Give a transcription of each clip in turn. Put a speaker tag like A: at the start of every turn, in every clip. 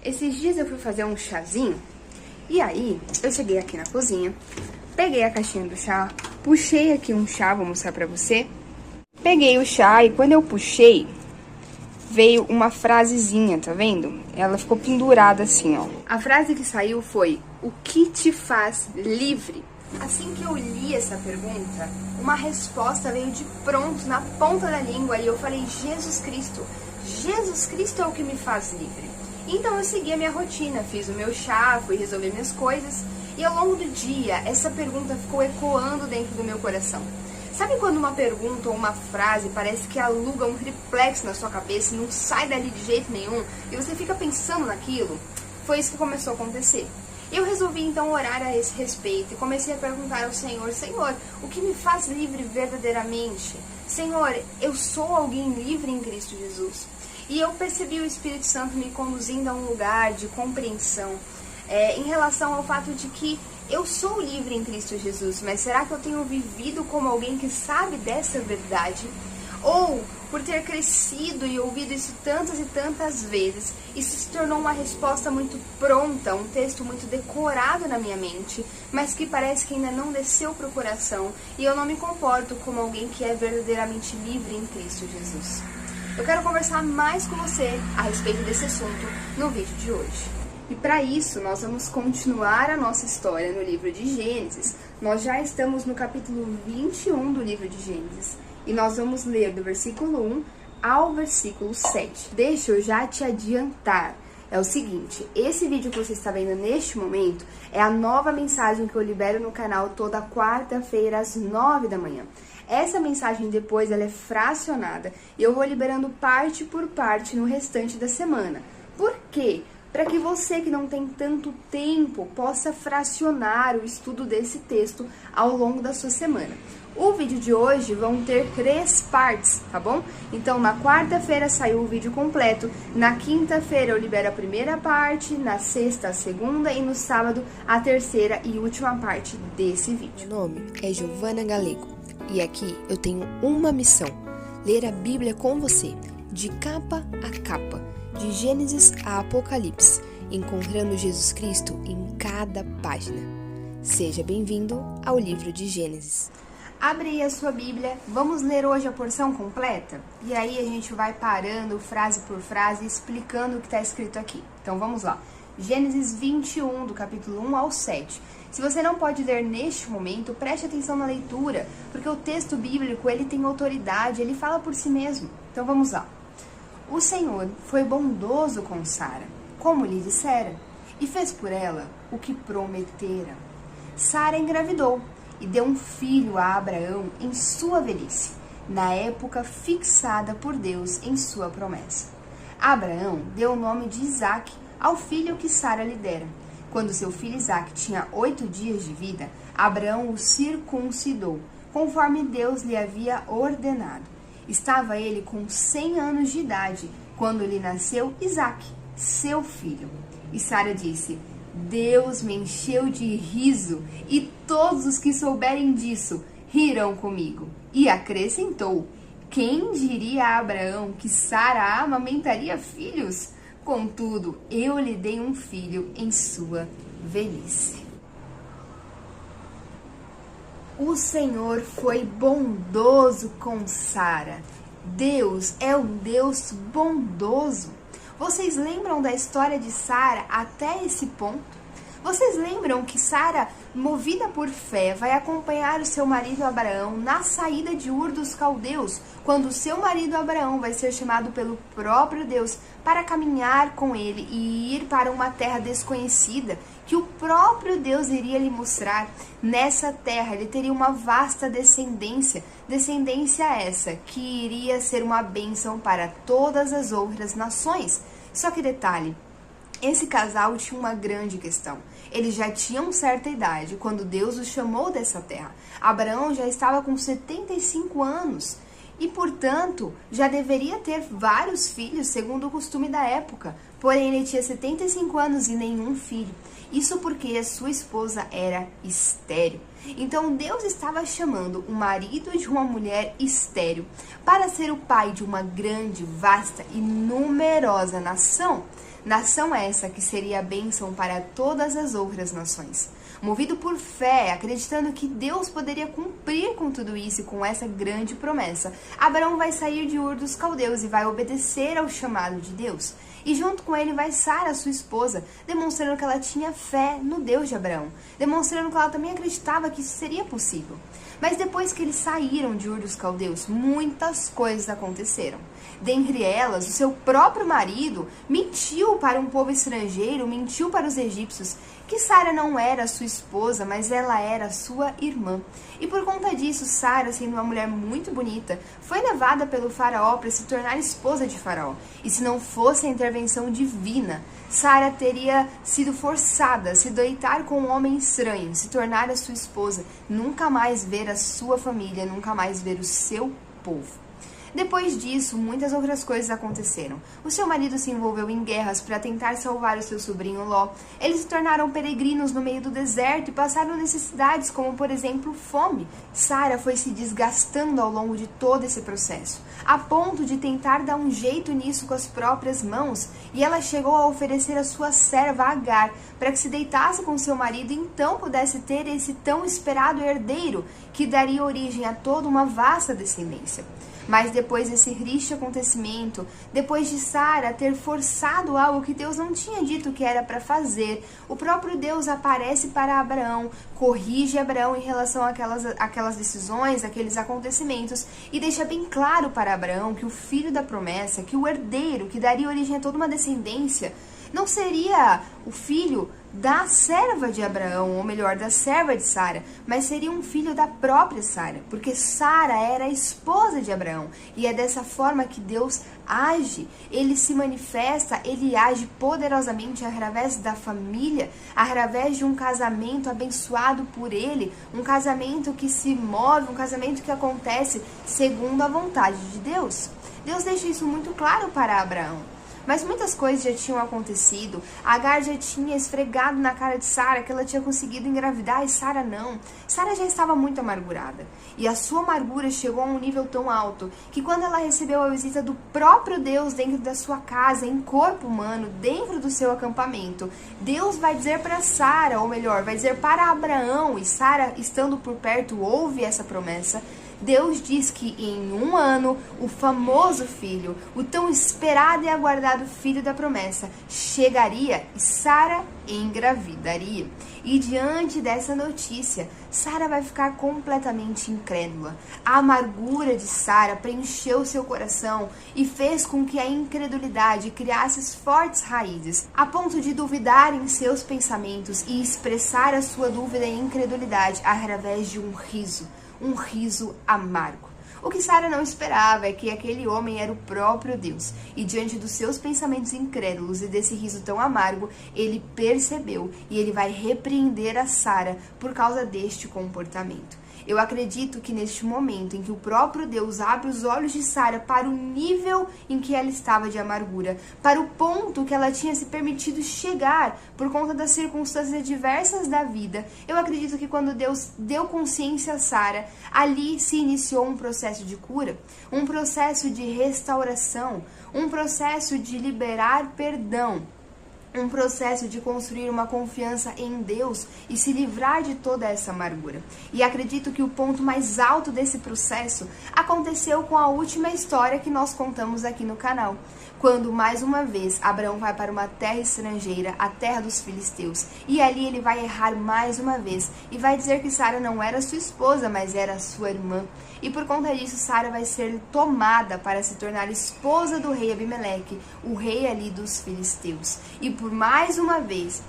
A: Esses dias eu fui fazer um chazinho e aí eu cheguei aqui na cozinha, peguei a caixinha do chá, puxei aqui um chá, vou mostrar pra você. Peguei o chá e quando eu puxei, veio uma frasezinha, tá vendo? Ela ficou pendurada assim, ó. A frase que saiu foi: o que te faz livre? Assim que eu li essa pergunta, uma resposta veio de pronto, na ponta da língua, e eu falei: Jesus Cristo. Jesus Cristo é o que me faz livre. Então eu segui a minha rotina, fiz o meu chá, fui resolver minhas coisas, e ao longo do dia, essa pergunta ficou ecoando dentro do meu coração. Sabe quando uma pergunta ou uma frase parece que aluga um triplex na sua cabeça e não sai dali de jeito nenhum, e você fica pensando naquilo? Foi isso que começou a acontecer. Eu resolvi então orar a esse respeito e comecei a perguntar ao Senhor: Senhor, o que me faz livre verdadeiramente? Senhor, eu sou alguém livre em Cristo Jesus. E eu percebi o Espírito Santo me conduzindo a um lugar de compreensão em relação ao fato de que eu sou livre em Cristo Jesus, mas será que eu tenho vivido como alguém que sabe dessa verdade? Ou, por ter crescido e ouvido isso tantas e tantas vezes, isso se tornou uma resposta muito pronta, um texto muito decorado na minha mente, mas que parece que ainda não desceu para o coração, e eu não me comporto como alguém que é verdadeiramente livre em Cristo Jesus. Eu quero conversar mais com você a respeito desse assunto no vídeo de hoje. E para isso, nós vamos continuar a nossa história no livro de Gênesis. Nós já estamos no capítulo 21 do livro de Gênesis. E nós vamos ler do versículo 1 ao versículo 7. Deixa eu já te adiantar. É o seguinte, esse vídeo que você está vendo neste momento é a nova mensagem que eu libero no canal toda quarta-feira às 9 da manhã. Essa mensagem depois ela é fracionada e eu vou liberando parte por parte no restante da semana. Por quê? Para que você que não tem tanto tempo possa fracionar o estudo desse texto ao longo da sua semana. O vídeo de hoje vão ter 3 partes, tá bom? Então, na quarta-feira saiu o vídeo completo, na quinta-feira eu libero a primeira parte, na sexta a segunda e no sábado a terceira e última parte desse vídeo.
B: Meu nome é Giovana Galego e aqui eu tenho uma missão: ler a Bíblia com você, de capa a capa, de Gênesis a Apocalipse, encontrando Jesus Cristo em cada página. Seja bem-vindo ao livro de Gênesis.
A: Abre aí a sua Bíblia, vamos ler hoje a porção completa? E aí a gente vai parando frase por frase, explicando o que está escrito aqui. Então vamos lá. Gênesis 21, do capítulo 1 ao 7. Se você não pode ler neste momento, preste atenção na leitura, porque o texto bíblico ele tem autoridade, ele fala por si mesmo. Então vamos lá. O Senhor foi bondoso com Sara, como lhe dissera, e fez por ela o que prometera. Sara engravidou e deu um filho a Abraão em sua velhice, na época fixada por Deus em sua promessa. Abraão deu o nome de Isaque ao filho que Sara lhe dera. Quando seu filho Isaque tinha 8 dias de vida, Abraão o circuncidou, conforme Deus lhe havia ordenado. Estava ele com 100 anos de idade, quando lhe nasceu Isaque, seu filho. E Sara disse: Deus me encheu de riso, e todos os que souberem disso rirão comigo. E acrescentou: quem diria a Abraão que Sara amamentaria filhos? Contudo, eu lhe dei um filho em sua velhice. O Senhor foi bondoso com Sara. Deus é um Deus bondoso. Vocês lembram da história de Sara até esse ponto? Vocês lembram que Sara, movida por fé, vai acompanhar o seu marido Abraão na saída de Ur dos Caldeus, quando o seu marido Abraão vai ser chamado pelo próprio Deus para caminhar com ele e ir para uma terra desconhecida, que o próprio Deus iria lhe mostrar. Nessa terra ele teria uma vasta descendência essa que iria ser uma bênção para todas as outras nações. Só que detalhe, esse casal tinha uma grande questão. Eles já tinham certa idade quando Deus os chamou dessa terra. Abraão já estava com 75 anos e, portanto, já deveria ter vários filhos, segundo o costume da época. Porém, ele tinha 75 anos e nenhum filho. Isso porque a sua esposa era estéril. Então, Deus estava chamando o marido de uma mulher estéril para ser o pai de uma grande, vasta e numerosa nação. nação essa que seria a bênção para todas as outras nações. Movido por fé, acreditando que Deus poderia cumprir com tudo isso e com essa grande promessa, Abraão vai sair de Ur dos Caldeus e vai obedecer ao chamado de Deus. E junto com ele vai Sara, sua esposa, demonstrando que ela tinha fé no Deus de Abraão, demonstrando que ela também acreditava que isso seria possível. Mas depois que eles saíram de Ur dos Caldeus, muitas coisas aconteceram. Dentre elas, o seu próprio marido mentiu para um povo estrangeiro, mentiu para os egípcios, que Sara não era sua esposa, mas ela era sua irmã. E por conta disso, Sara, sendo uma mulher muito bonita, foi levada pelo faraó para se tornar esposa de faraó. E se não fosse a intervenção divina, Sara teria sido forçada a se deitar com um homem estranho, se tornar a sua esposa, nunca mais ver a sua família, nunca mais ver o seu povo. Depois disso, muitas outras coisas aconteceram. O seu marido se envolveu em guerras para tentar salvar o seu sobrinho Ló. Eles se tornaram peregrinos no meio do deserto e passaram necessidades como, por exemplo, fome. Sara foi se desgastando ao longo de todo esse processo, a ponto de tentar dar um jeito nisso com as próprias mãos, e ela chegou a oferecer a sua serva Agar para que se deitasse com seu marido e então pudesse ter esse tão esperado herdeiro que daria origem a toda uma vasta descendência. Mas depois desse triste acontecimento, depois de Sara ter forçado algo que Deus não tinha dito que era para fazer, o próprio Deus aparece para Abraão, corrige Abraão em relação àquelas decisões, aqueles acontecimentos, e deixa bem claro para Abraão que o filho da promessa, que o herdeiro, que daria origem a toda uma descendência, não seria o filho da serva de Abraão, ou melhor, da serva de Sara, mas seria um filho da própria Sara, porque Sara era a esposa de Abraão, e é dessa forma que Deus age, ele se manifesta, ele age poderosamente através da família, através de um casamento abençoado por ele, um casamento que se move, um casamento que acontece segundo a vontade de Deus. Deus deixa isso muito claro para Abraão. Mas muitas coisas já tinham acontecido. Agar já tinha esfregado na cara de Sara que ela tinha conseguido engravidar e Sara não. Sara já estava muito amargurada. E a sua amargura chegou a um nível tão alto que quando ela recebeu a visita do próprio Deus dentro da sua casa, em corpo humano, dentro do seu acampamento, Deus vai dizer para Sara, ou melhor, vai dizer para Abraão, e Sara, estando por perto, ouve essa promessa. Deus diz que em 1 ano, o famoso filho, o tão esperado e aguardado filho da promessa, chegaria e Sara engravidaria. E diante dessa notícia, Sara vai ficar completamente incrédula. A amargura de Sara preencheu seu coração e fez com que a incredulidade criasse fortes raízes, a ponto de duvidar em seus pensamentos e expressar a sua dúvida e incredulidade através de um riso amargo. O que Sara não esperava é que aquele homem era o próprio Deus, e diante dos seus pensamentos incrédulos e desse riso tão amargo, ele percebeu e ele vai repreender a Sara por causa deste comportamento. Eu acredito que neste momento em que o próprio Deus abre os olhos de Sara para o nível em que ela estava de amargura, para o ponto que ela tinha se permitido chegar por conta das circunstâncias diversas da vida, eu acredito que quando Deus deu consciência a Sara, ali se iniciou um processo de cura, um processo de restauração, um processo de liberar perdão, um processo de construir uma confiança em Deus e se livrar de toda essa amargura. E acredito que o ponto mais alto desse processo aconteceu com a última história que nós contamos aqui no canal, quando mais uma vez Abraão vai para uma terra estrangeira, a terra dos filisteus, e ali ele vai errar mais uma vez e vai dizer que Sara não era sua esposa, mas era sua irmã. E por conta disso, Sara vai ser tomada para se tornar esposa do rei Abimeleque, o rei ali dos filisteus. E por mais uma vez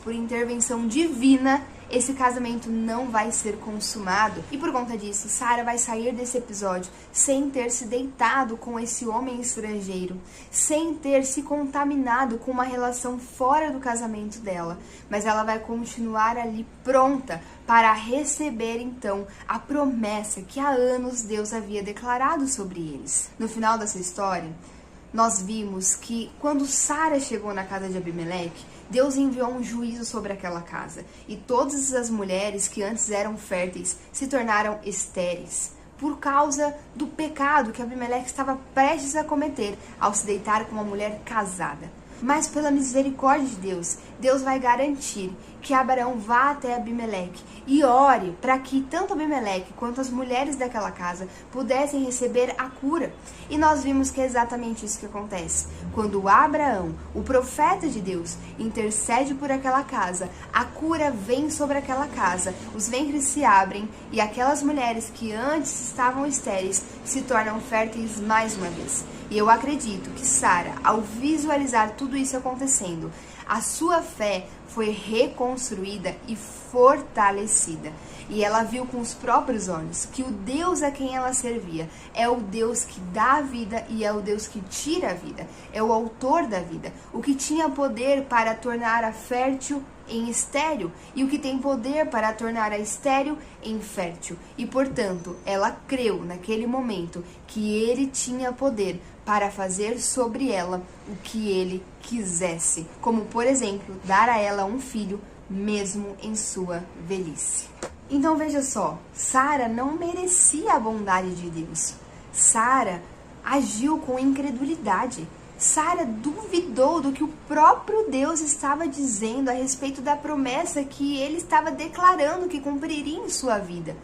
A: por intervenção divina, esse casamento não vai ser consumado. E por conta disso, Sara vai sair desse episódio sem ter se deitado com esse homem estrangeiro, sem ter se contaminado com uma relação fora do casamento dela. Mas ela vai continuar ali pronta para receber então a promessa que há anos Deus havia declarado sobre eles. No final dessa história, nós vimos que quando Sara chegou na casa de Abimeleque, Deus enviou um juízo sobre aquela casa, e todas as mulheres que antes eram férteis se tornaram estéreis, por causa do pecado que Abimeleque estava prestes a cometer ao se deitar com uma mulher casada. Mas pela misericórdia de Deus, Deus vai garantir que Abraão vá até Abimeleque e ore para que tanto Abimeleque quanto as mulheres daquela casa pudessem receber a cura. E nós vimos que é exatamente isso que acontece. Quando Abraão, o profeta de Deus, intercede por aquela casa, a cura vem sobre aquela casa, os ventres se abrem e aquelas mulheres que antes estavam estéreis se tornam férteis mais uma vez. E eu acredito que Sara, ao visualizar tudo isso acontecendo, a sua fé foi reconstruída e fortalecida. E ela viu com os próprios olhos que o Deus a quem ela servia é o Deus que dá a vida e é o Deus que tira a vida. É o autor da vida, o que tinha poder para tornar a fértil em estéril e o que tem poder para tornar a estéril em fértil. E, portanto, ela creu naquele momento que ele tinha poder para fazer sobre ela o que ele quisesse, como, por exemplo, dar a ela um filho, mesmo em sua velhice. Então, veja só, Sara não merecia a bondade de Deus. Sara agiu com incredulidade. Sara duvidou do que o próprio Deus estava dizendo a respeito da promessa que ele estava declarando que cumpriria em sua vida.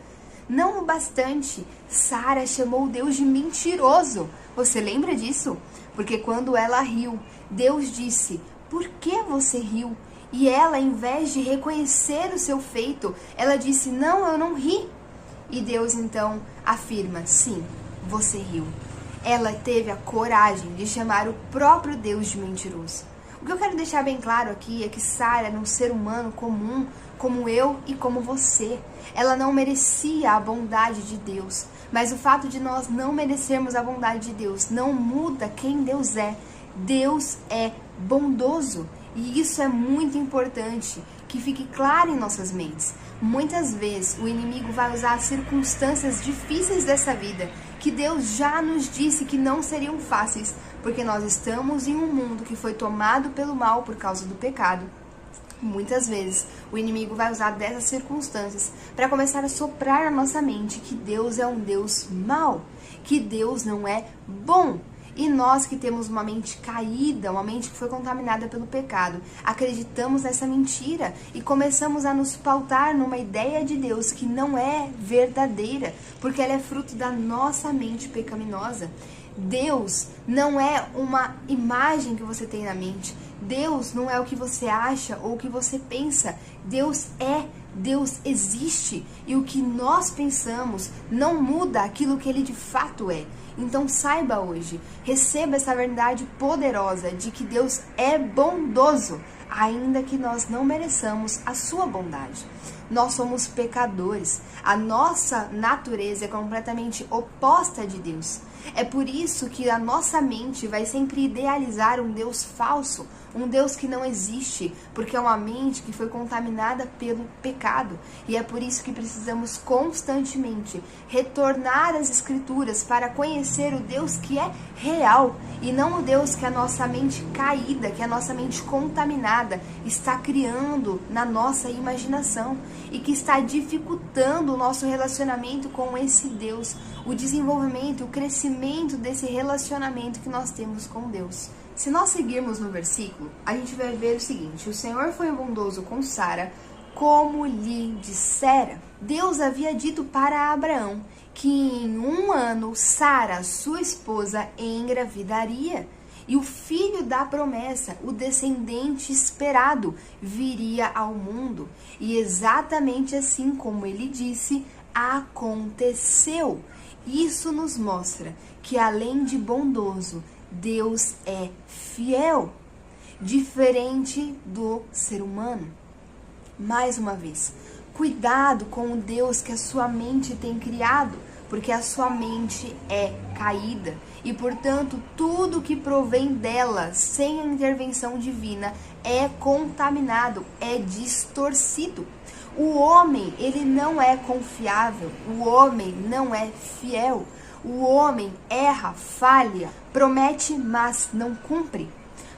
A: Não o bastante, Sara chamou Deus de mentiroso. Você lembra disso? Porque quando ela riu, Deus disse: "Por que você riu?" E ela, em vez de reconhecer o seu feito, ela disse: "Não, eu não ri." E Deus então afirma: "Sim, você riu." Ela teve a coragem de chamar o próprio Deus de mentiroso. O que eu quero deixar bem claro aqui é que Sara era um ser humano comum, como eu e como você. Ela não merecia a bondade de Deus, mas o fato de nós não merecermos a bondade de Deus não muda quem Deus é. Deus é bondoso. E isso é muito importante que fique claro em nossas mentes. Muitas vezes o inimigo vai usar as circunstâncias difíceis dessa vida, que Deus já nos disse que não seriam fáceis, porque nós estamos em um mundo que foi tomado pelo mal por causa do pecado. Muitas vezes o inimigo vai usar dessas circunstâncias para começar a soprar na nossa mente que Deus é um Deus mau, que Deus não é bom. E nós que temos uma mente caída, uma mente que foi contaminada pelo pecado, acreditamos nessa mentira e começamos a nos pautar numa ideia de Deus que não é verdadeira, porque ela é fruto da nossa mente pecaminosa. Deus não é uma imagem que você tem na mente. Deus não é o que você acha ou o que você pensa. Deus é. Deus existe. E o que nós pensamos não muda aquilo que Ele de fato é. Então saiba hoje, receba essa verdade poderosa de que Deus é bondoso, ainda que nós não mereçamos a sua bondade. Nós somos pecadores, a nossa natureza é completamente oposta de Deus. É por isso que a nossa mente vai sempre idealizar um Deus falso, um Deus que não existe, porque é uma mente que foi contaminada pelo pecado. E é por isso que precisamos constantemente retornar às Escrituras para conhecer o Deus que é real e não o Deus que a nossa mente caída, que a nossa mente contaminada está criando na nossa imaginação e que está dificultando o nosso relacionamento com esse Deus, o desenvolvimento, o crescimento desse relacionamento que nós temos com Deus. Se nós seguirmos no versículo, a gente vai ver o seguinte: o Senhor foi bondoso com Sara, como lhe dissera. Deus havia dito para Abraão que em 1 ano Sara, sua esposa, engravidaria. E o filho da promessa, o descendente esperado, viria ao mundo. E exatamente assim como ele disse, aconteceu. Isso nos mostra que além de bondoso, Deus é fiel, diferente do ser humano. Mais uma vez, cuidado com o Deus que a sua mente tem criado, porque a sua mente é caída e, portanto, tudo que provém dela sem a intervenção divina é contaminado, é distorcido. O homem, ele não é confiável, o homem não é fiel, o homem erra, falha, promete, mas não cumpre.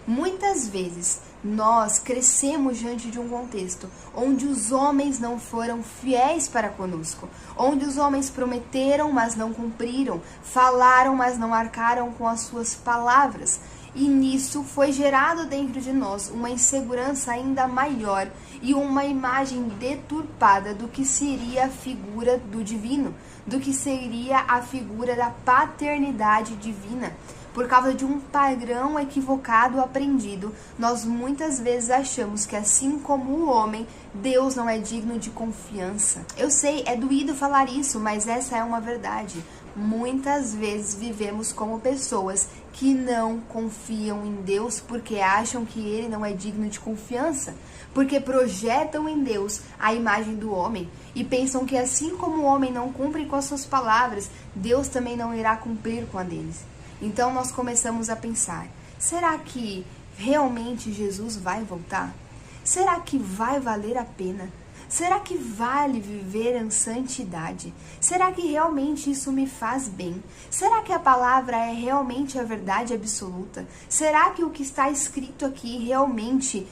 A: Muitas vezes nós crescemos diante de um contexto onde os homens não foram fiéis para conosco, onde os homens prometeram, mas não cumpriram, falaram, mas não arcaram com as suas palavras. E nisso foi gerado dentro de nós uma insegurança ainda maior e uma imagem deturpada do que seria a figura do divino, do que seria a figura da paternidade divina. Por causa de um padrão equivocado aprendido, nós muitas vezes achamos que, assim como o homem, Deus não é digno de confiança. Eu sei, é doído falar isso, mas essa é uma verdade. Muitas vezes vivemos como pessoas que não confiam em Deus porque acham que Ele não é digno de confiança, porque projetam em Deus a imagem do homem e pensam que, assim como o homem não cumpre com as suas palavras, Deus também não irá cumprir com a deles. Então nós começamos a pensar, será que realmente Jesus vai voltar? Será que vai valer a pena? Será que vale viver em santidade? Será que realmente isso me faz bem? Será que a palavra é realmente a verdade absoluta? Será que o que está escrito aqui realmente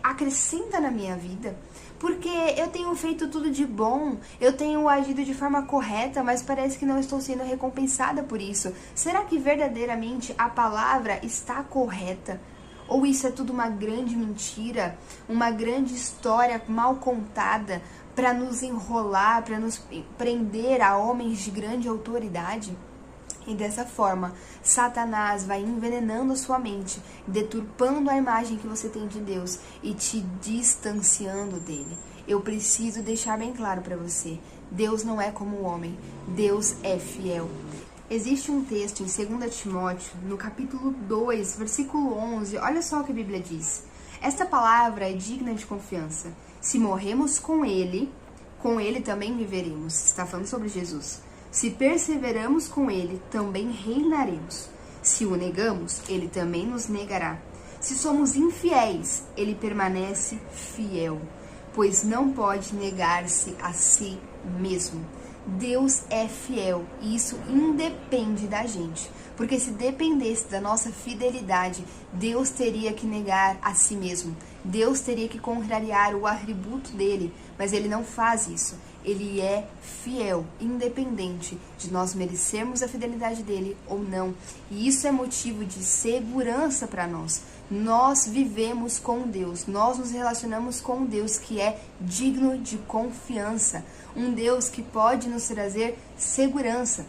A: acrescenta na minha vida? Porque eu tenho feito tudo de bom, eu tenho agido de forma correta, mas parece que não estou sendo recompensada por isso. Será que verdadeiramente a palavra está correta? Ou isso é tudo uma grande mentira, uma grande história mal contada para nos enrolar, para nos prender a homens de grande autoridade? E dessa forma, Satanás vai envenenando a sua mente, deturpando a imagem que você tem de Deus e te distanciando dele. Eu preciso deixar bem claro para você, Deus não é como o homem, Deus é fiel. Existe um texto em 2 Timóteo, no capítulo 2, versículo 11, olha só o que a Bíblia diz. Esta palavra é digna de confiança. Se morremos com ele também viveremos. Está falando sobre Jesus. Se perseveramos com ele, também reinaremos. Se o negamos, ele também nos negará. Se somos infiéis, ele permanece fiel, pois não pode negar-se a si mesmo. Deus é fiel e isso independe da gente, porque se dependesse da nossa fidelidade, Deus teria que negar a si mesmo, Deus teria que contrariar o atributo dele, mas ele não faz isso. Ele é fiel, independente de nós merecermos a fidelidade dele ou não. E isso é motivo de segurança para nós. Nós vivemos com Deus, nós nos relacionamos com um Deus que é digno de confiança. Um Deus que pode nos trazer segurança.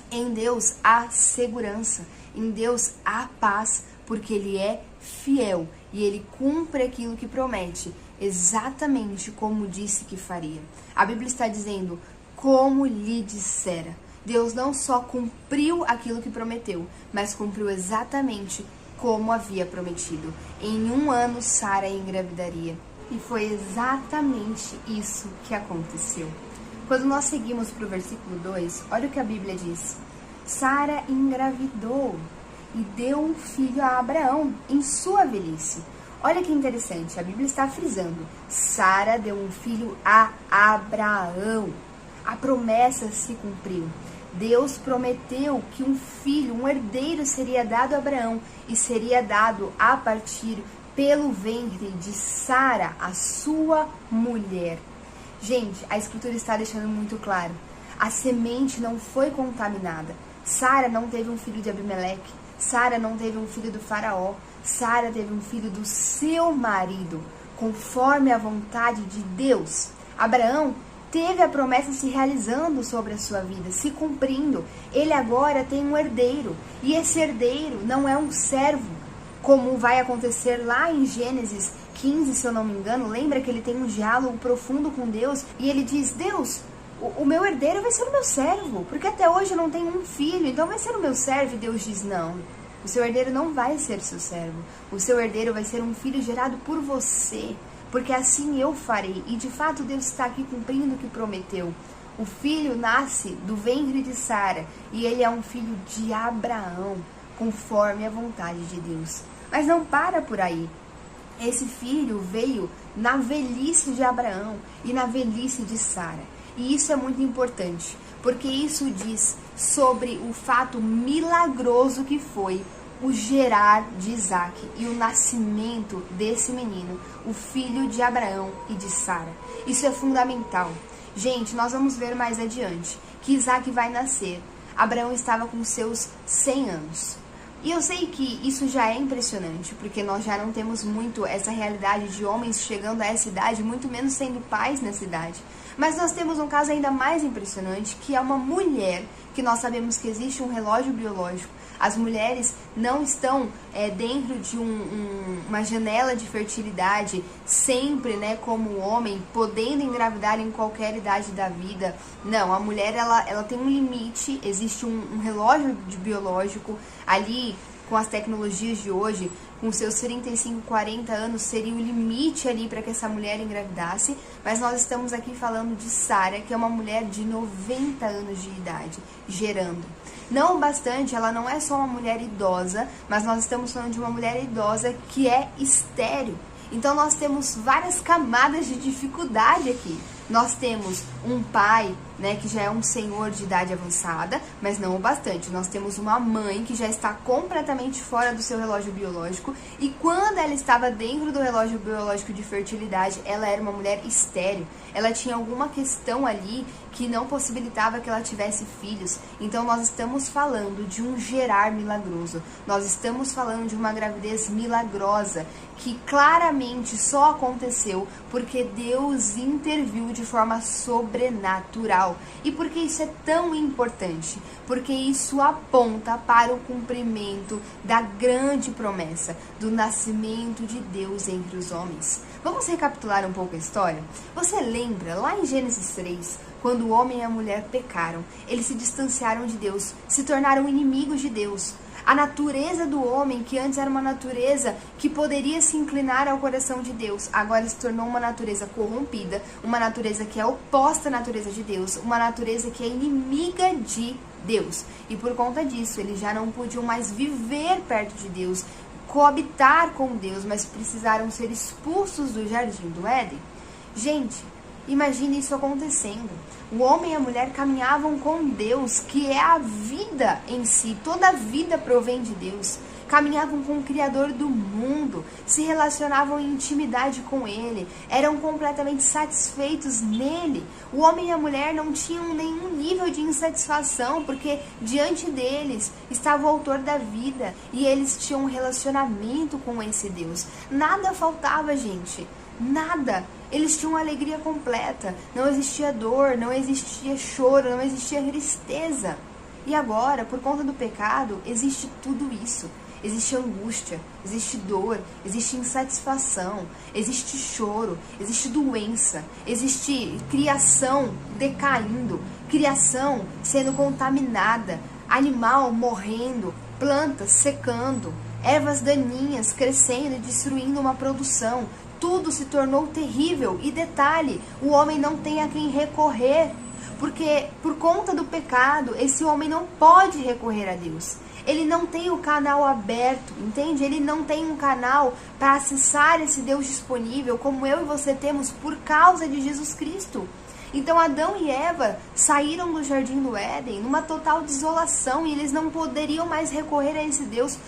A: Em Deus há segurança, em Deus há paz, porque Ele é fiel e Ele cumpre aquilo que promete, exatamente como disse que faria. A Bíblia está dizendo, como lhe dissera. Deus não só cumpriu aquilo que prometeu, mas cumpriu exatamente como havia prometido. Em 1 ano, Sara engravidaria. E foi exatamente isso que aconteceu. Quando nós seguimos para o versículo 2, olha o que a Bíblia diz. Sara engravidou e deu um filho a Abraão em sua velhice. Olha que interessante, a Bíblia está frisando. Sara deu um filho a Abraão. A promessa se cumpriu. Deus prometeu que um filho, um herdeiro seria dado a Abraão e seria dado a partir pelo ventre de Sara, a sua mulher. Gente, a Escritura está deixando muito claro. A semente não foi contaminada. Sara não teve um filho de Abimeleque. Sara não teve um filho do faraó. Sara teve um filho do seu marido, conforme a vontade de Deus. Abraão teve a promessa se realizando sobre a sua vida, se cumprindo. Ele agora tem um herdeiro. E esse herdeiro não é um servo, como vai acontecer lá em Gênesis 15, se eu não me engano. Lembra que ele tem um diálogo profundo com Deus e ele diz, Deus, o meu herdeiro vai ser o meu servo, porque até hoje eu não tenho um filho, então vai ser o meu servo. E Deus diz, não, o seu herdeiro não vai ser seu servo, o seu herdeiro vai ser um filho gerado por você, porque assim eu farei. E de fato Deus está aqui cumprindo o que prometeu. O filho nasce do ventre de Sara e ele é um filho de Abraão, conforme a vontade de Deus. Mas não para por aí. Esse filho veio na velhice de Abraão e na velhice de Sara. E isso é muito importante, porque isso diz sobre o fato milagroso que foi o gerar de Isaac e o nascimento desse menino, o filho de Abraão e de Sara. Isso é fundamental. Gente, nós vamos ver mais adiante que Isaac vai nascer. Abraão estava com seus 100 anos. E eu sei que isso já é impressionante, porque nós já não temos muito essa realidade de homens chegando a essa idade, muito menos sendo pais nessa idade. Mas nós temos um caso ainda mais impressionante, que é uma mulher, que nós sabemos que existe um relógio biológico. As mulheres não estão dentro de uma janela de fertilidade sempre, né, como o homem, podendo engravidar em qualquer idade da vida. Não, a mulher ela tem um limite, existe um relógio biológico ali. Com as tecnologias de hoje, com seus 35, 40 anos, seria o limite ali para que essa mulher engravidasse. Mas nós estamos aqui falando de Sara, que é uma mulher de 90 anos de idade, gerando. Não bastante, ela não é só uma mulher idosa, mas nós estamos falando de uma mulher idosa que é estéril. Então nós temos várias camadas de dificuldade aqui. Nós temos um pai, né, que já é um senhor de idade avançada, mas não o bastante. Nós temos uma mãe que já está completamente fora do seu relógio biológico, e quando ela estava dentro do relógio biológico de fertilidade, ela era uma mulher estéril. Ela tinha alguma questão ali que não possibilitava que ela tivesse filhos. Então nós estamos falando de um gerar milagroso. Nós estamos falando de uma gravidez milagrosa, que claramente só aconteceu porque Deus interviu de forma sobrenatural. E por que isso é tão importante? Porque isso aponta para o cumprimento da grande promessa do nascimento de Deus entre os homens. Vamos recapitular um pouco a história? Você lembra lá em Gênesis 3, quando o homem e a mulher pecaram, eles se distanciaram de Deus, se tornaram inimigos de Deus. A natureza do homem, que antes era uma natureza que poderia se inclinar ao coração de Deus, agora se tornou uma natureza corrompida, uma natureza que é oposta à natureza de Deus, uma natureza que é inimiga de Deus. E por conta disso, eles já não podiam mais viver perto de Deus, coabitar com Deus, mas precisaram ser expulsos do jardim do Éden. Gente, imagine isso acontecendo. O homem e a mulher caminhavam com Deus, que é a vida em si. Toda a vida provém de Deus. Caminhavam com o Criador do mundo, se relacionavam em intimidade com Ele, eram completamente satisfeitos nele. O homem e a mulher não tinham nenhum nível de insatisfação, porque diante deles estava o autor da vida e eles tinham um relacionamento com esse Deus. Nada faltava, gente. Nada. Eles tinham uma alegria completa. Não existia dor, não existia choro, não existia tristeza. E agora, por conta do pecado, existe tudo isso. Existe angústia, existe dor, existe insatisfação, existe choro, existe doença, existe criação decaindo, criação sendo contaminada, animal morrendo, plantas secando, ervas daninhas crescendo e destruindo uma produção. Tudo se tornou terrível. E detalhe, o homem não tem a quem recorrer, porque por conta do pecado, esse homem não pode recorrer a Deus. Ele não tem o canal aberto, entende? Ele não tem um canal para acessar esse Deus disponível, como eu e você temos por causa de Jesus Cristo. Então Adão e Eva saíram do jardim do Éden numa total desolação, e eles não poderiam mais recorrer a esse Deus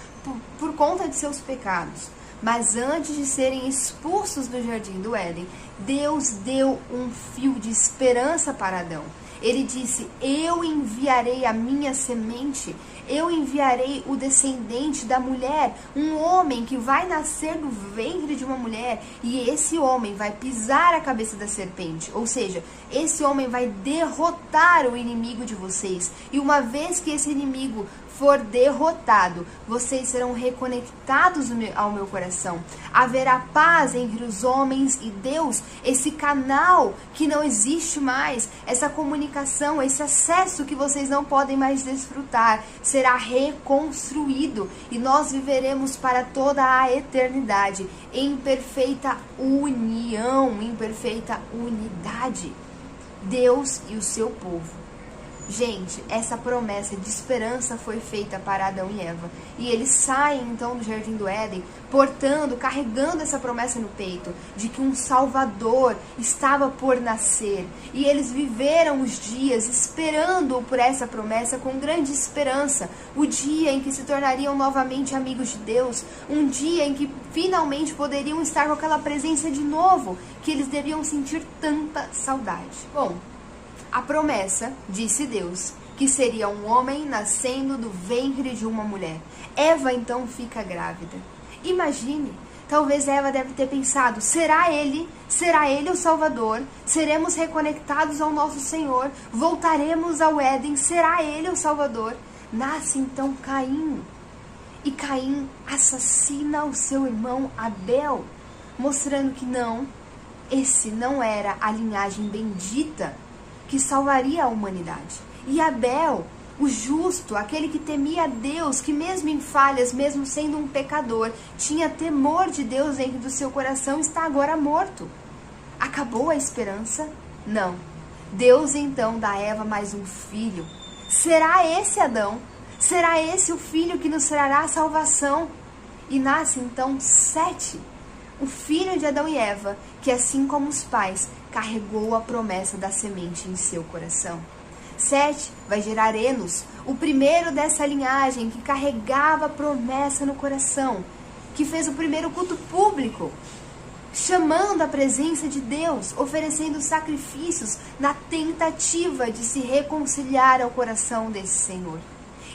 A: por conta de seus pecados. Mas antes de serem expulsos do jardim do Éden, Deus deu um fio de esperança para Adão. Ele disse: eu enviarei a minha semente, eu enviarei o descendente da mulher, um homem que vai nascer do ventre de uma mulher, e esse homem vai pisar a cabeça da serpente, ou seja, esse homem vai derrotar o inimigo de vocês. E uma vez que esse inimigo for derrotado, vocês serão reconectados ao meu coração. Haverá paz entre os homens e Deus, esse canal que não existe mais, essa comunicação, esse acesso que vocês não podem mais desfrutar, será reconstruído, e nós viveremos para toda a eternidade em perfeita união, em perfeita unidade. Deus e o seu povo. Gente, essa promessa de esperança foi feita para Adão e Eva. E eles saem então do jardim do Éden, portando, carregando essa promessa no peito, de que um Salvador estava por nascer. E eles viveram os dias esperando por essa promessa com grande esperança. O dia em que se tornariam novamente amigos de Deus. Um dia em que finalmente poderiam estar com aquela presença de novo, que eles deviam sentir tanta saudade. Bom, a promessa, disse Deus, que seria um homem nascendo do ventre de uma mulher. Eva então fica grávida. Imagine, talvez Eva deve ter pensado, será ele o Salvador? Seremos reconectados ao nosso Senhor? Voltaremos ao Éden? Será ele o Salvador? Nasce então Caim. E Caim assassina o seu irmão Abel, mostrando que esse não era a linhagem bendita que salvaria a humanidade. E Abel, o justo, aquele que temia a Deus, que mesmo em falhas, mesmo sendo um pecador, tinha temor de Deus dentro do seu coração, está agora morto. Acabou a esperança? Não. Deus então dá a Eva mais um filho. Será esse Adão? Será esse o filho que nos trará a salvação? E nasce então Sete, o filho de Adão e Eva, que assim como os pais, carregou a promessa da semente em seu coração. Sete vai gerar Enos, o primeiro dessa linhagem que carregava a promessa no coração, que fez o primeiro culto público, chamando a presença de Deus, oferecendo sacrifícios na tentativa de se reconciliar ao coração desse Senhor.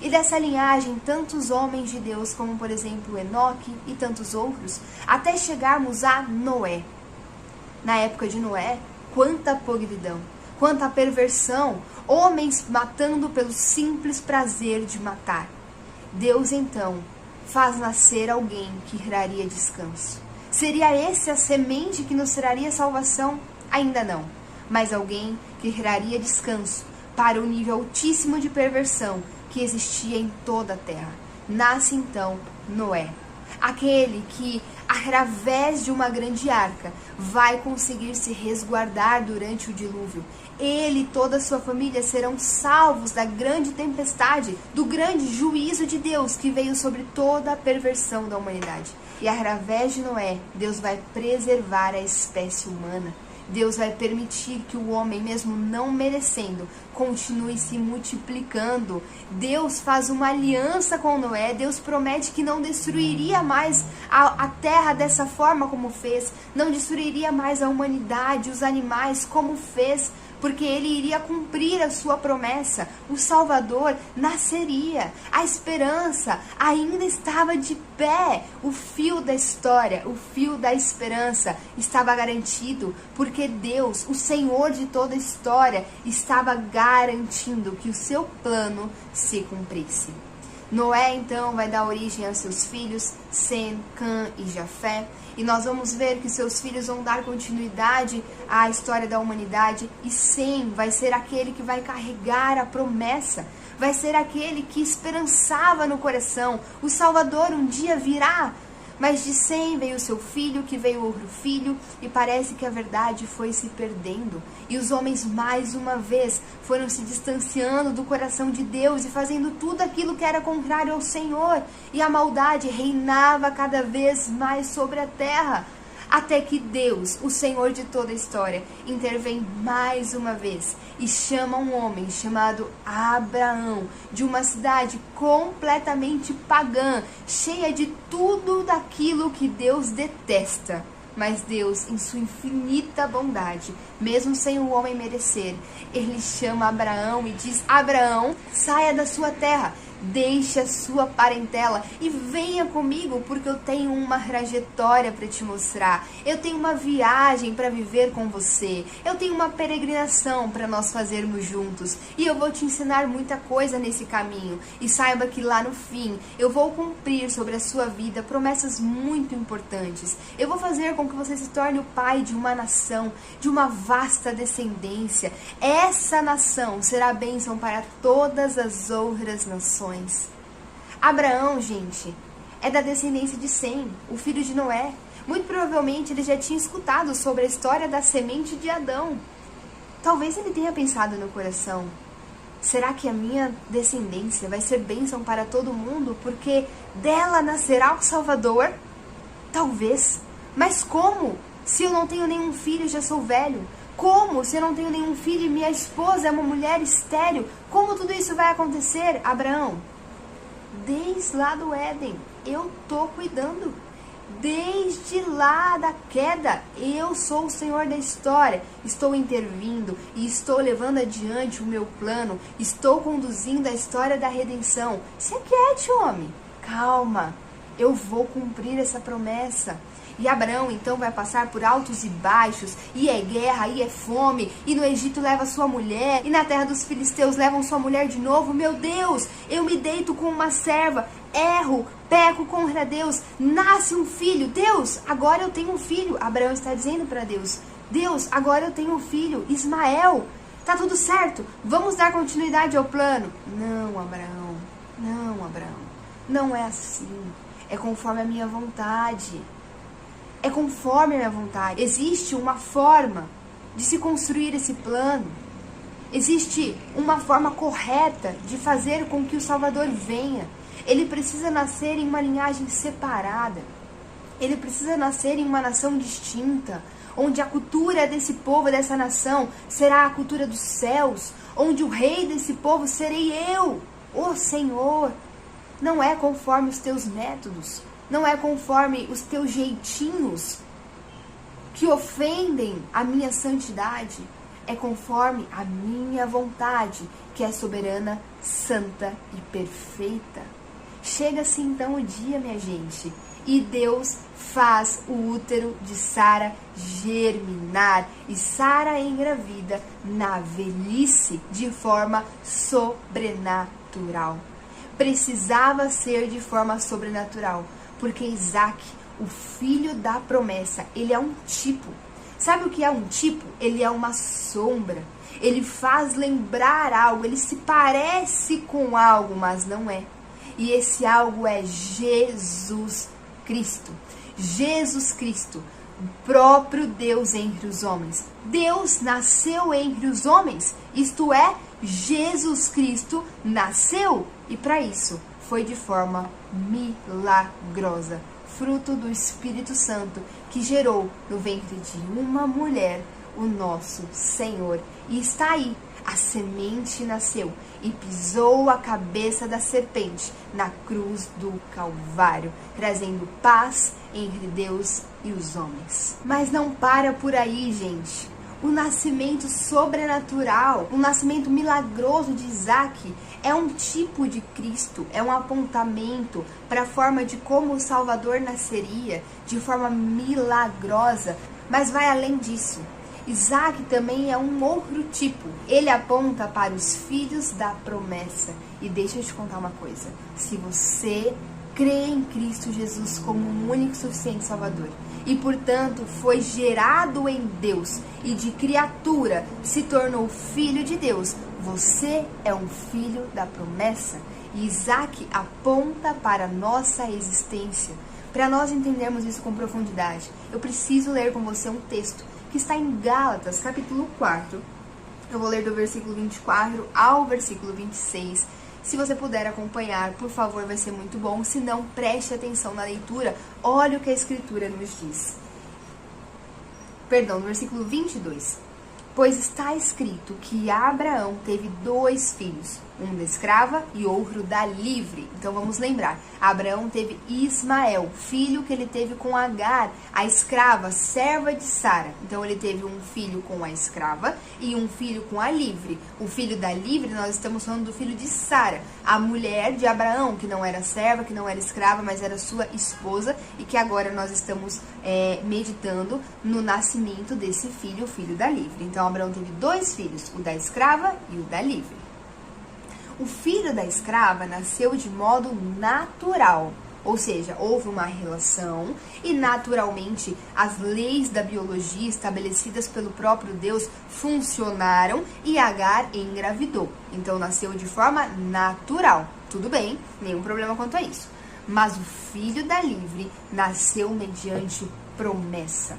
A: E dessa linhagem, tantos homens de Deus, como por exemplo Enoque e tantos outros, até chegarmos a Noé. Na época de Noé, quanta podridão, quanta perversão, homens matando pelo simples prazer de matar. Deus então faz nascer alguém que traria descanso. Seria esse a semente que nos traria salvação? Ainda não, mas alguém que traria descanso para o nível altíssimo de perversão que existia em toda a terra. Nasce então Noé, aquele que, através de uma grande arca, vai conseguir se resguardar durante o dilúvio. Ele e toda a sua família serão salvos da grande tempestade, do grande juízo de Deus que veio sobre toda a perversão da humanidade. E através de Noé, Deus vai preservar a espécie humana. Deus vai permitir que o homem, mesmo não merecendo, continue se multiplicando. Deus faz uma aliança com Noé. Deus promete que não destruiria mais a terra dessa forma como fez. Não destruiria mais a humanidade, os animais como fez. Porque ele iria cumprir a sua promessa. O Salvador nasceria. A esperança ainda estava de pé. O fio da história, o fio da esperança estava garantido. Porque Deus, o Senhor de toda a história, estava garantindo que o seu plano se cumprisse. Noé, então, vai dar origem aos seus filhos, Sem, Cã e Jafé. E nós vamos ver que seus filhos vão dar continuidade à história da humanidade. E Sem vai ser aquele que vai carregar a promessa. Vai ser aquele que esperançava no coração. O Salvador um dia virá. Mas de Sem veio o seu filho, que veio outro filho, e parece que a verdade foi se perdendo. E os homens, mais uma vez, foram se distanciando do coração de Deus e fazendo tudo aquilo que era contrário ao Senhor. E a maldade reinava cada vez mais sobre a terra. Até que Deus, o Senhor de toda a história, intervém mais uma vez e chama um homem chamado Abraão, de uma cidade completamente pagã, cheia de tudo daquilo que Deus detesta. Mas Deus, em sua infinita bondade, mesmo sem o homem merecer, ele chama Abraão e diz: Abraão, saia da sua terra, deixe a sua parentela e venha comigo, porque eu tenho uma trajetória para te mostrar. Eu tenho uma viagem para viver com você. Eu tenho uma peregrinação para nós fazermos juntos. E eu vou te ensinar muita coisa nesse caminho. E saiba que lá no fim eu vou cumprir sobre a sua vida promessas muito importantes. Eu vou fazer com que você se torne o pai de uma nação, de uma vasta descendência. Essa nação será bênção para todas as outras nações. Abraão, gente, é da descendência de Sem, o filho de Noé. Muito provavelmente ele já tinha escutado sobre a história da semente de Adão. Talvez ele tenha pensado no coração: será que a minha descendência vai ser bênção para todo mundo, porque dela nascerá o Salvador? Talvez. Mas como? Se eu não tenho nenhum filho e já sou velho? Como? Se eu não tenho nenhum filho e minha esposa é uma mulher estéril? Como tudo isso vai acontecer, Abraão? Desde lá do Éden, eu tô cuidando. Desde lá da queda, eu sou o Senhor da história. Estou intervindo e estou levando adiante o meu plano. Estou conduzindo a história da redenção. Se aquiete, homem. Calma, eu vou cumprir essa promessa. E Abraão então vai passar por altos e baixos, e é guerra, e é fome, e no Egito leva sua mulher, e na terra dos filisteus levam sua mulher de novo. Meu Deus, eu me deito com uma serva, erro, peco contra Deus, nasce um filho. Deus, agora eu tenho um filho. Abraão está dizendo para Deus, Deus, agora eu tenho um filho, Ismael. Tá tudo certo, vamos dar continuidade ao plano. Não, Abraão, não é assim. É conforme a minha vontade. É conforme a minha vontade. Existe uma forma de se construir esse plano. Existe uma forma correta de fazer com que o Salvador venha. Ele precisa nascer em uma linhagem separada. Ele precisa nascer em uma nação distinta, onde a cultura desse povo, dessa nação, será a cultura dos céus, onde o rei desse povo serei eu, o Senhor. Não é conforme os teus métodos, não é conforme os teus jeitinhos que ofendem a minha santidade. É conforme a minha vontade, que é soberana, santa e perfeita. Chega-se então o dia, minha gente, e Deus faz o útero de Sara germinar, e Sara engravida na velhice de forma sobrenatural. Precisava ser de forma sobrenatural, porque Isaac, o filho da promessa, ele é um tipo. Sabe o que é um tipo? Ele é uma sombra. Ele faz lembrar algo, ele se parece com algo, mas não é. E esse algo é Jesus Cristo. Jesus Cristo, o próprio Deus entre os homens. Deus nasceu entre os homens, isto é, Jesus Cristo nasceu. E para isso, foi de forma milagrosa, fruto do Espírito Santo, que gerou no ventre de uma mulher o nosso Senhor. E está aí, a semente nasceu e pisou a cabeça da serpente na cruz do Calvário, trazendo paz entre Deus e os homens. Mas não para por aí, gente. O nascimento sobrenatural, o nascimento milagroso de Isaac é um tipo de Cristo, é um apontamento para a forma de como o Salvador nasceria, de forma milagrosa, mas vai além disso. Isaac também é um outro tipo, ele aponta para os filhos da promessa. E deixa eu te contar uma coisa, se você crê em Cristo Jesus como um único e suficiente Salvador, e portanto foi gerado em Deus e de criatura se tornou filho de Deus, você é um filho da promessa. E Isaac aponta para a nossa existência. Para nós entendermos isso com profundidade, eu preciso ler com você um texto que está em Gálatas, capítulo 4. Eu vou ler do versículo 24 ao versículo 26. Se você puder acompanhar, por favor, vai ser muito bom. Se não, preste atenção na leitura. Olha o que a Escritura nos diz. Perdão, no versículo 22. Pois está escrito que Abraão teve 2 filhos, um da escrava e outro da livre. Então vamos lembrar, Abraão teve Ismael, filho que ele teve com Agar, a escrava, serva de Sara. Então ele teve um filho com a escrava e um filho com a livre. O filho da livre, nós estamos falando do filho de Sara, a mulher de Abraão, que não era serva, que não era escrava, mas era sua esposa, e que agora nós estamos meditando no nascimento desse filho, o filho da livre. Então Abraão teve 2 filhos, o da escrava e o da livre. O filho da escrava nasceu de modo natural, ou seja, houve uma relação e naturalmente as leis da biologia estabelecidas pelo próprio Deus funcionaram e Agar engravidou. Então nasceu de forma natural. Tudo bem, nenhum problema quanto a isso. Mas o filho da livre nasceu mediante promessa.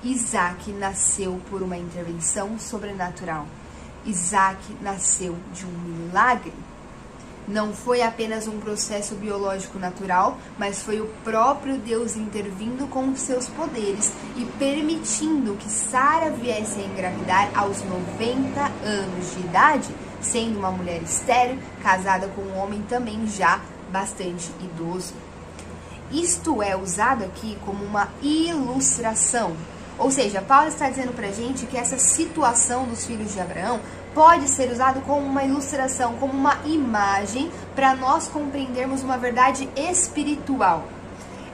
A: Isaac nasceu por uma intervenção sobrenatural. Isaac nasceu de um milagre. Não foi apenas um processo biológico natural, mas foi o próprio Deus intervindo com os seus poderes e permitindo que Sara viesse a engravidar aos 90 anos de idade, sendo uma mulher estéril, casada com um homem também já bastante idoso. Isto é usado aqui como uma ilustração. Ou seja, Paulo está dizendo pra gente que essa situação dos filhos de Abraão pode ser usado como uma ilustração, como uma imagem, para nós compreendermos uma verdade espiritual.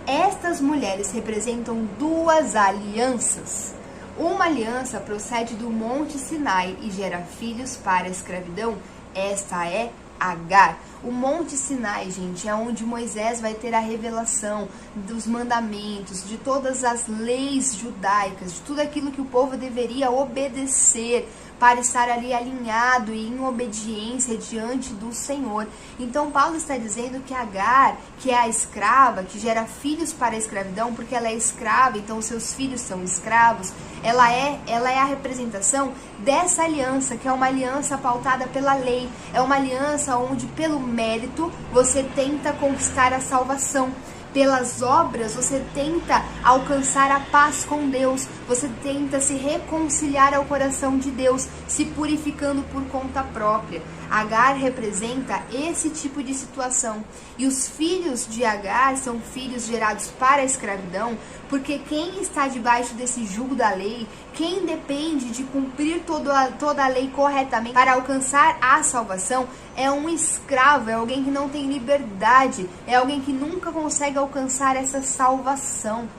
A: Estas mulheres representam duas alianças. Uma aliança procede do Monte Sinai e gera filhos para a escravidão. Esta é Agar. O Monte Sinai, gente, é onde Moisés vai ter a revelação dos mandamentos, de todas as leis judaicas, de tudo aquilo que o povo deveria obedecer para estar ali alinhado e em obediência diante do Senhor. Então Paulo está dizendo que Agar, que é a escrava, que gera filhos para a escravidão, porque ela é escrava, então seus filhos são escravos, ela é a representação dessa aliança, que é uma aliança pautada pela lei, é uma aliança onde pelo mérito você tenta conquistar a salvação. Pelas obras, você tenta alcançar a paz com Deus, você tenta se reconciliar ao coração de Deus, se purificando por conta própria. Agar representa esse tipo de situação. E os filhos de Agar são filhos gerados para a escravidão, porque quem está debaixo desse jugo da lei, quem depende de cumprir toda a lei corretamente para alcançar a salvação, é um escravo, é alguém que não tem liberdade, é alguém que nunca consegue alcançar essa salvação,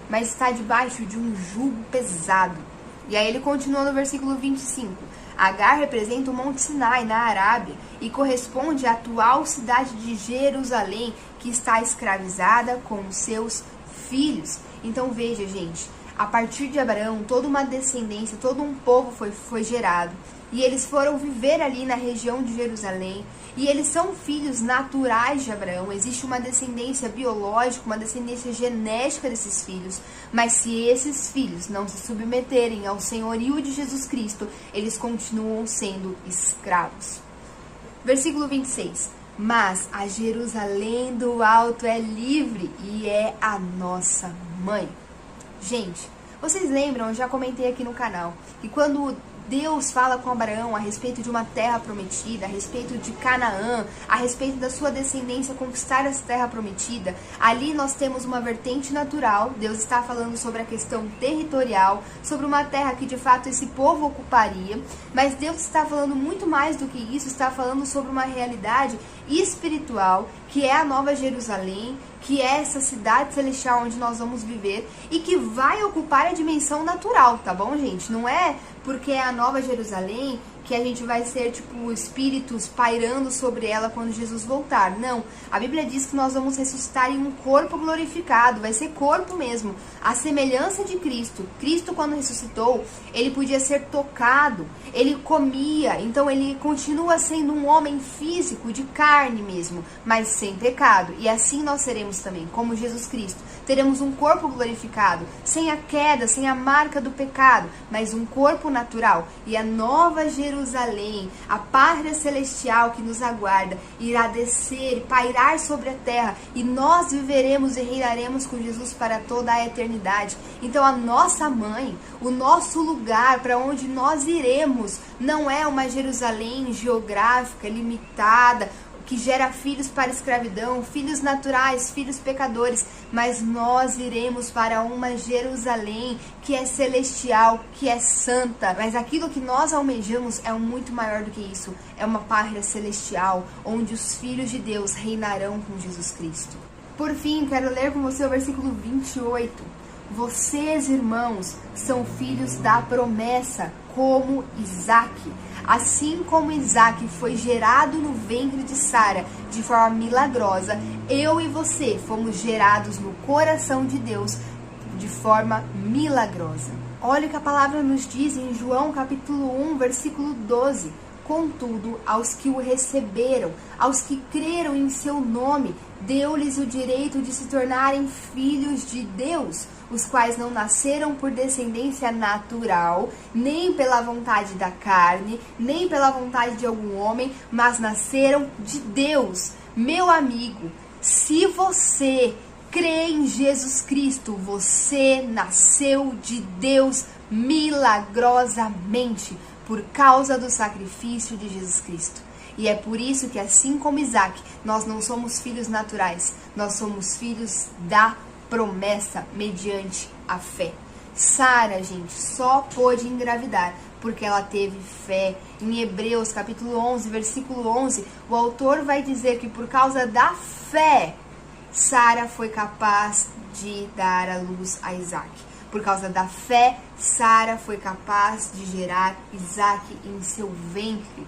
A: mas está debaixo de um jugo pesado. E aí ele continua no versículo 25. Agar representa o Monte Sinai, na Arábia, e corresponde à atual cidade de Jerusalém, que está escravizada com os seus filhos. Então veja, gente, a partir de Abraão, toda uma descendência, todo um povo foi gerado. E eles foram viver ali na região de Jerusalém. E eles são filhos naturais de Abraão. Existe uma descendência biológica, uma descendência genética desses filhos. Mas se esses filhos não se submeterem ao senhorio de Jesus Cristo, eles continuam sendo escravos. Versículo 26. Mas a Jerusalém do alto é livre e é a nossa mãe. Gente, vocês lembram, eu já comentei aqui no canal, que quando Deus fala com Abraão a respeito de uma terra prometida, a respeito de Canaã, a respeito da sua descendência conquistar essa terra prometida, ali nós temos uma vertente natural. Deus está falando sobre a questão territorial, sobre uma terra que de fato esse povo ocuparia, mas Deus está falando muito mais do que isso, está falando sobre uma realidade espiritual, que é a Nova Jerusalém, que é essa cidade celestial onde nós vamos viver e que vai ocupar a dimensão natural, tá bom, gente? Não é porque é a Nova Jerusalém que a gente vai ser, tipo, espíritos pairando sobre ela quando Jesus voltar. Não, a Bíblia diz que nós vamos ressuscitar em um corpo glorificado, vai ser corpo mesmo, a semelhança de Cristo. Cristo, quando ressuscitou, ele podia ser tocado, ele comia, então ele continua sendo um homem físico, de carne mesmo, mas sem pecado. E assim nós seremos também, como Jesus Cristo. Teremos um corpo glorificado, sem a queda, sem a marca do pecado, mas um corpo natural. E a Nova Jerusalém, a pátria celestial que nos aguarda, irá descer e pairar sobre a terra, e nós viveremos e reinaremos com Jesus para toda a eternidade. Então a nossa mãe, o nosso lugar para onde nós iremos, não é uma Jerusalém geográfica, limitada, que gera filhos para a escravidão, filhos naturais, filhos pecadores, mas nós iremos para uma Jerusalém que é celestial, que é santa. Mas aquilo que nós almejamos é muito maior do que isso, é uma pátria celestial, onde os filhos de Deus reinarão com Jesus Cristo. Por fim, quero ler com você o versículo 28. Vocês, irmãos, são filhos da promessa, como Isaac. Assim como Isaac foi gerado no ventre de Sara de forma milagrosa, eu e você fomos gerados no coração de Deus de forma milagrosa. Olha o que a palavra nos diz em João capítulo 1, versículo 12. Contudo, aos que o receberam, aos que creram em seu nome, deu-lhes o direito de se tornarem filhos de Deus, os quais não nasceram por descendência natural, nem pela vontade da carne, nem pela vontade de algum homem, mas nasceram de Deus. Meu amigo, se você crê em Jesus Cristo, você nasceu de Deus milagrosamente, por causa do sacrifício de Jesus Cristo. E é por isso que, assim como Isaac, nós não somos filhos naturais, nós somos filhos da promessa mediante a fé. Sara, gente, só pôde engravidar porque ela teve fé. Em Hebreus, capítulo 11, versículo 11, o autor vai dizer que por causa da fé, Sara foi capaz de dar à luz a Isaac. Por causa da fé, Sara foi capaz de gerar Isaac em seu ventre.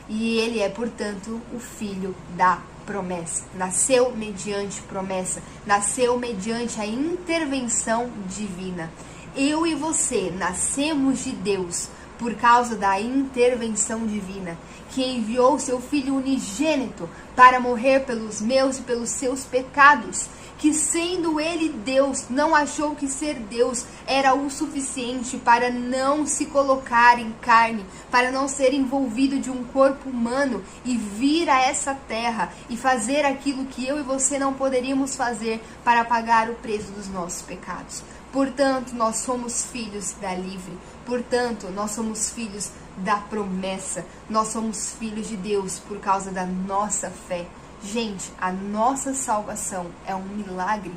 A: E ele é, portanto, o filho da promessa. Nasceu mediante promessa. Nasceu mediante a intervenção divina. Eu e você nascemos de Deus por causa da intervenção divina, que enviou seu Filho unigênito para morrer pelos meus e pelos seus pecados, que sendo ele Deus, não achou que ser Deus era o suficiente para não se colocar em carne, para não ser envolvido de um corpo humano e vir a essa terra e fazer aquilo que eu e você não poderíamos fazer para pagar o preço dos nossos pecados. Portanto, nós somos filhos da livre. Portanto, nós somos filhos da promessa. Nós somos filhos de Deus por causa da nossa fé. Gente, a nossa salvação é um milagre.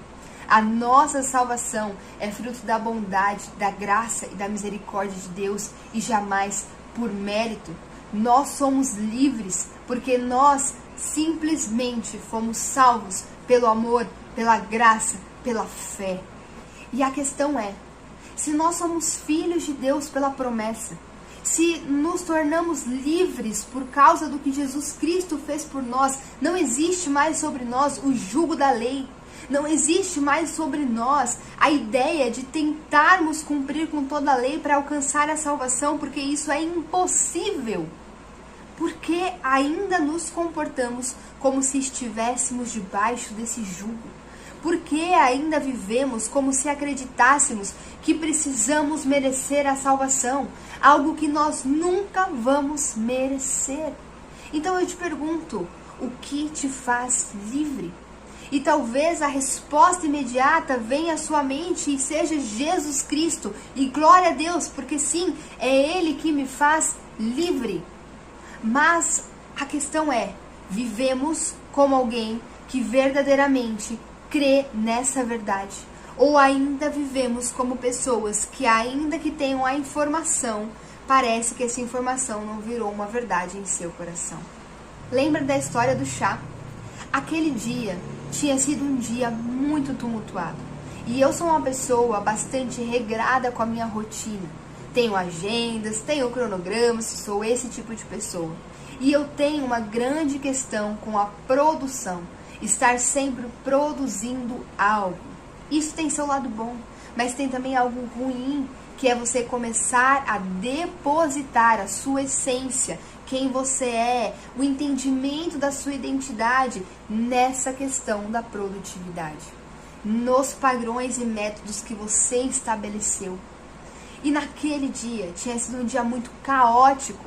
A: A nossa salvação é fruto da bondade, da graça e da misericórdia de Deus e jamais por mérito. Nós somos livres porque nós simplesmente fomos salvos pelo amor, pela graça, pela fé. E a questão é, se nós somos filhos de Deus pela promessa, se nos tornamos livres por causa do que Jesus Cristo fez por nós, não existe mais sobre nós o jugo da lei, não existe mais sobre nós a ideia de tentarmos cumprir com toda a lei para alcançar a salvação, porque isso é impossível. Porque ainda nos comportamos como se estivéssemos debaixo desse jugo. Porque ainda vivemos como se acreditássemos que precisamos merecer a salvação, algo que nós nunca vamos merecer. Então eu te pergunto, o que te faz livre? E talvez a resposta imediata venha à sua mente e seja Jesus Cristo. E glória a Deus, porque sim, é Ele que me faz livre. Mas a questão é, vivemos como alguém que verdadeiramente crê nessa verdade? Ou ainda vivemos como pessoas que, ainda que tenham a informação, parece que essa informação não virou uma verdade em seu coração? Lembra da história do chá? Aquele dia tinha sido um dia muito tumultuado. E eu sou uma pessoa bastante regrada com a minha rotina. Tenho agendas, tenho cronogramas, sou esse tipo de pessoa. E eu tenho uma grande questão com a produção. Estar sempre produzindo algo. Isso tem seu lado bom, mas tem também algo ruim, que é você começar a depositar a sua essência, quem você é, o entendimento da sua identidade nessa questão da produtividade, nos padrões e métodos que você estabeleceu. E naquele dia, tinha sido um dia muito caótico.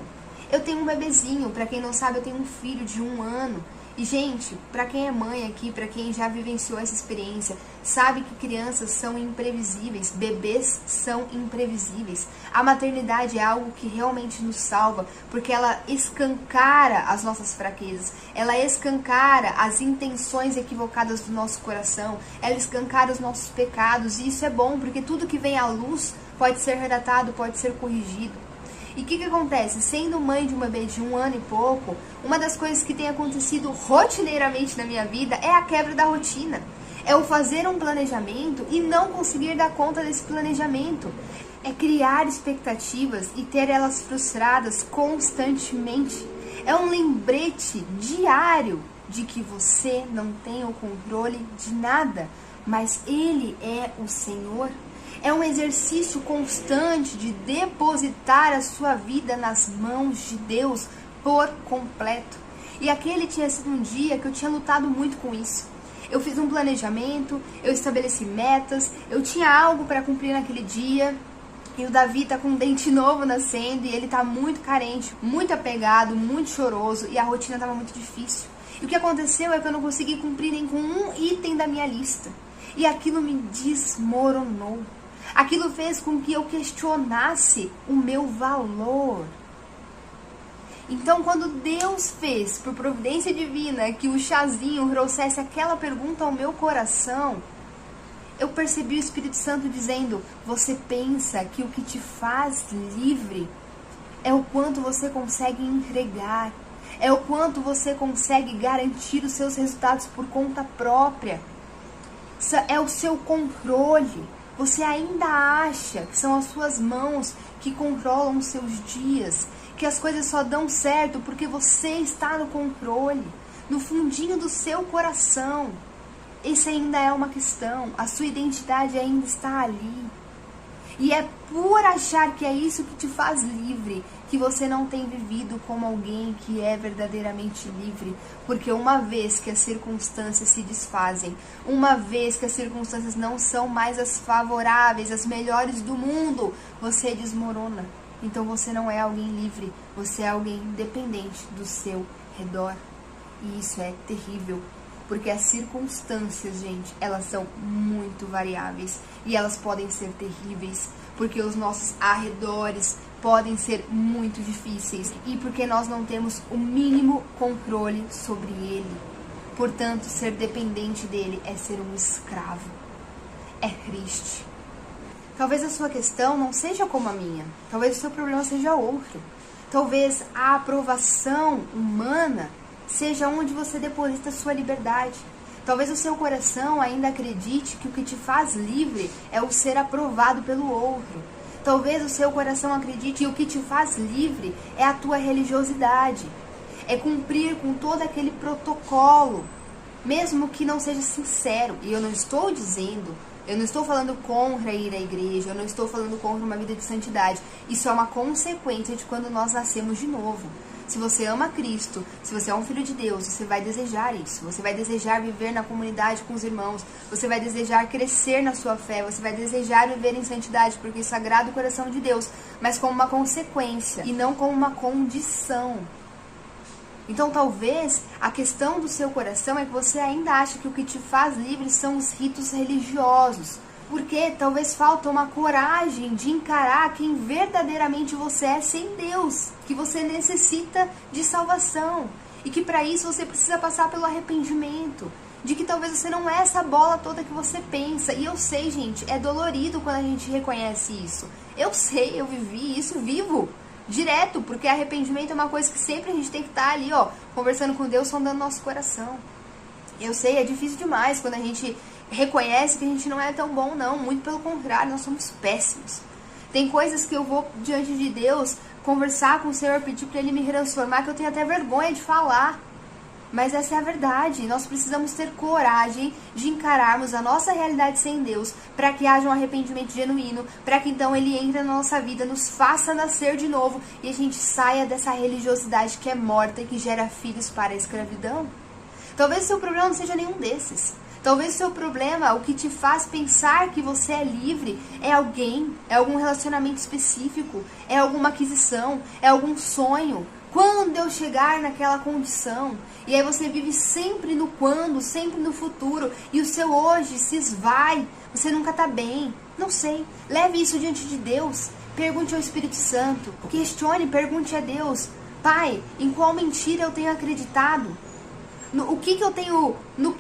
A: Eu tenho um bebezinho, para quem não sabe, eu tenho um filho de 1 ano. E, gente, para quem é mãe aqui, para quem já vivenciou essa experiência, sabe que crianças são imprevisíveis, bebês são imprevisíveis. A maternidade é algo que realmente nos salva, porque ela escancara as nossas fraquezas, ela escancara as intenções equivocadas do nosso coração, ela escancara os nossos pecados, e isso é bom, porque tudo que vem à luz pode ser redatado, pode ser corrigido. E o que acontece? Sendo mãe de um bebê de 1 ano e pouco, uma das coisas que tem acontecido rotineiramente na minha vida é a quebra da rotina. É o fazer um planejamento e não conseguir dar conta desse planejamento. É criar expectativas e ter elas frustradas constantemente. É um lembrete diário de que você não tem o controle de nada, mas Ele é o Senhor. É um exercício constante de depositar a sua vida nas mãos de Deus por completo. E aquele tinha sido um dia que eu tinha lutado muito com isso. Eu fiz um planejamento, eu estabeleci metas, eu tinha algo para cumprir naquele dia. E o Davi tá com um dente novo nascendo e ele tá muito carente, muito apegado, muito choroso e a rotina tava muito difícil. E o que aconteceu é que eu não consegui cumprir nem com um item da minha lista. E aquilo me desmoronou. Aquilo fez com que eu questionasse o meu valor. Então, quando Deus fez, por providência divina, que o chazinho trouxesse aquela pergunta ao meu coração, eu percebi o Espírito Santo dizendo: você pensa que o que te faz livre é o quanto você consegue entregar, é o quanto você consegue garantir os seus resultados por conta própria, é o seu controle. Você ainda acha que são as suas mãos que controlam os seus dias, que as coisas só dão certo porque você está no controle, no fundinho do seu coração. Esse ainda é uma questão, a sua identidade ainda está ali. E é por achar que é isso que te faz livre, que você não tem vivido como alguém que é verdadeiramente livre. Porque uma vez que as circunstâncias se desfazem, uma vez que as circunstâncias não são mais as favoráveis, as melhores do mundo, você desmorona. Então você não é alguém livre, você é alguém dependente do seu redor. E isso é terrível. Porque as circunstâncias, gente, elas são muito variáveis e elas podem ser terríveis, porque os nossos arredores podem ser muito difíceis e porque nós não temos o mínimo controle sobre ele. Portanto, ser dependente dele é ser um escravo. É triste. Talvez a sua questão não seja como a minha, talvez o seu problema seja outro. Talvez a aprovação humana seja onde você deposita sua liberdade. Talvez o seu coração ainda acredite que o que te faz livre é o ser aprovado pelo outro. Talvez o seu coração acredite que o que te faz livre é a tua religiosidade. É cumprir com todo aquele protocolo, mesmo que não seja sincero. E eu não estou falando contra ir à igreja, eu não estou falando contra uma vida de santidade. Isso é uma consequência de quando nós nascemos de novo. Se você ama Cristo, se você é um filho de Deus, você vai desejar isso. Você vai desejar viver na comunidade com os irmãos. Você vai desejar crescer na sua fé. Você vai desejar viver em santidade, porque isso agrada o coração de Deus. Mas como uma consequência e não como uma condição. Então talvez a questão do seu coração é que você ainda acha que o que te faz livre são os ritos religiosos. Porque talvez falta uma coragem de encarar quem verdadeiramente você é sem Deus. Que você necessita de salvação. E que para isso você precisa passar pelo arrependimento. De que talvez você não é essa bola toda que você pensa. E eu sei, gente, é dolorido quando a gente reconhece isso. Eu sei, eu vivi isso, vivo direto. Porque arrependimento é uma coisa que sempre a gente tem que estar ali, ó, conversando com Deus, sondando nosso coração. Eu sei, é difícil demais quando a gente reconhece que a gente não é tão bom, não. Muito pelo contrário, nós somos péssimos. Tem coisas que eu vou diante de Deus conversar com o Senhor, pedir para Ele me transformar, que eu tenho até vergonha de falar. Mas essa é a verdade. Nós precisamos ter coragem de encararmos a nossa realidade sem Deus, para que haja um arrependimento genuíno, para que então Ele entre na nossa vida, nos faça nascer de novo e a gente saia dessa religiosidade que é morta e que gera filhos para a escravidão. Talvez o seu problema não seja nenhum desses. Talvez o seu problema, o que te faz pensar que você é livre, é alguém, é algum relacionamento específico, é alguma aquisição, é algum sonho. Quando eu chegar naquela condição? E aí você vive sempre no quando, sempre no futuro, e o seu hoje se esvai, você nunca está bem. Não sei, leve isso diante de Deus, pergunte ao Espírito Santo, questione, pergunte a Deus: Pai, em qual mentira eu tenho acreditado? No que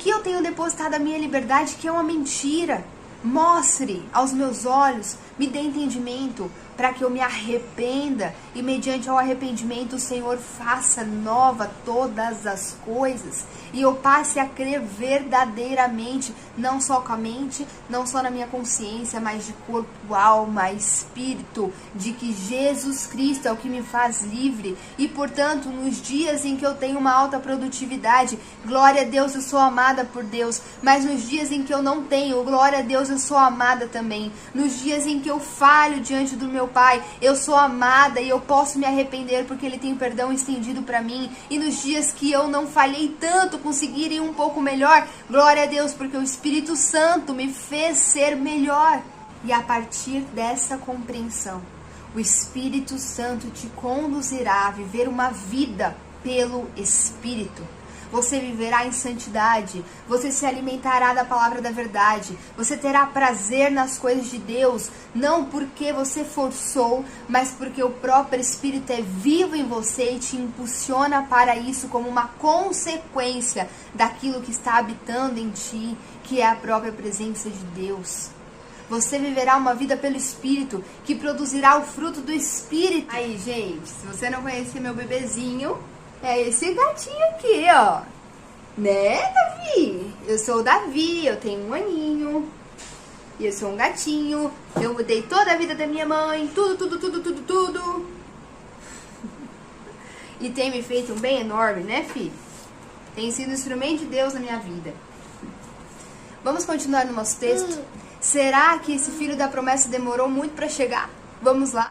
A: eu tenho depositado a minha liberdade, que é uma mentira? Mostre aos meus olhos, me dê entendimento, para que eu me arrependa e mediante ao arrependimento o Senhor faça nova todas as coisas e eu passe a crer verdadeiramente, não só com a mente, não só na minha consciência, mas de corpo, alma, espírito, de que Jesus Cristo é o que me faz livre e, portanto, nos dias em que eu tenho uma alta produtividade, glória a Deus, eu sou amada por Deus, mas nos dias em que eu não tenho, glória a Deus, eu sou amada também. Nos dias em que eu falho diante do meu Pai, eu sou amada e eu posso me arrepender porque Ele tem perdão estendido para mim. E nos dias que eu não falhei tanto, consegui ir um pouco melhor, glória a Deus, porque o Espírito Santo me fez ser melhor. E a partir dessa compreensão, o Espírito Santo te conduzirá a viver uma vida pelo Espírito. você viverá em santidade, você se alimentará da palavra da verdade, você terá prazer nas coisas de Deus, não porque você forçou, mas porque o próprio Espírito é vivo em você e te impulsiona para isso como uma consequência daquilo que está habitando em ti, que é a própria presença de Deus. Você viverá uma vida pelo Espírito, que produzirá o fruto do Espírito. Aí, gente, se você não conhecer meu bebezinho, é esse gatinho aqui, ó. Né, Davi? Eu sou o Davi, eu tenho 1 aninho. E eu sou um gatinho. Eu mudei toda a vida da minha mãe. Tudo. E tem me feito um bem enorme, né, filho? Tem sido um instrumento de Deus na minha vida. Vamos continuar no nosso texto? Será que esse filho da promessa demorou muito para chegar? Vamos lá.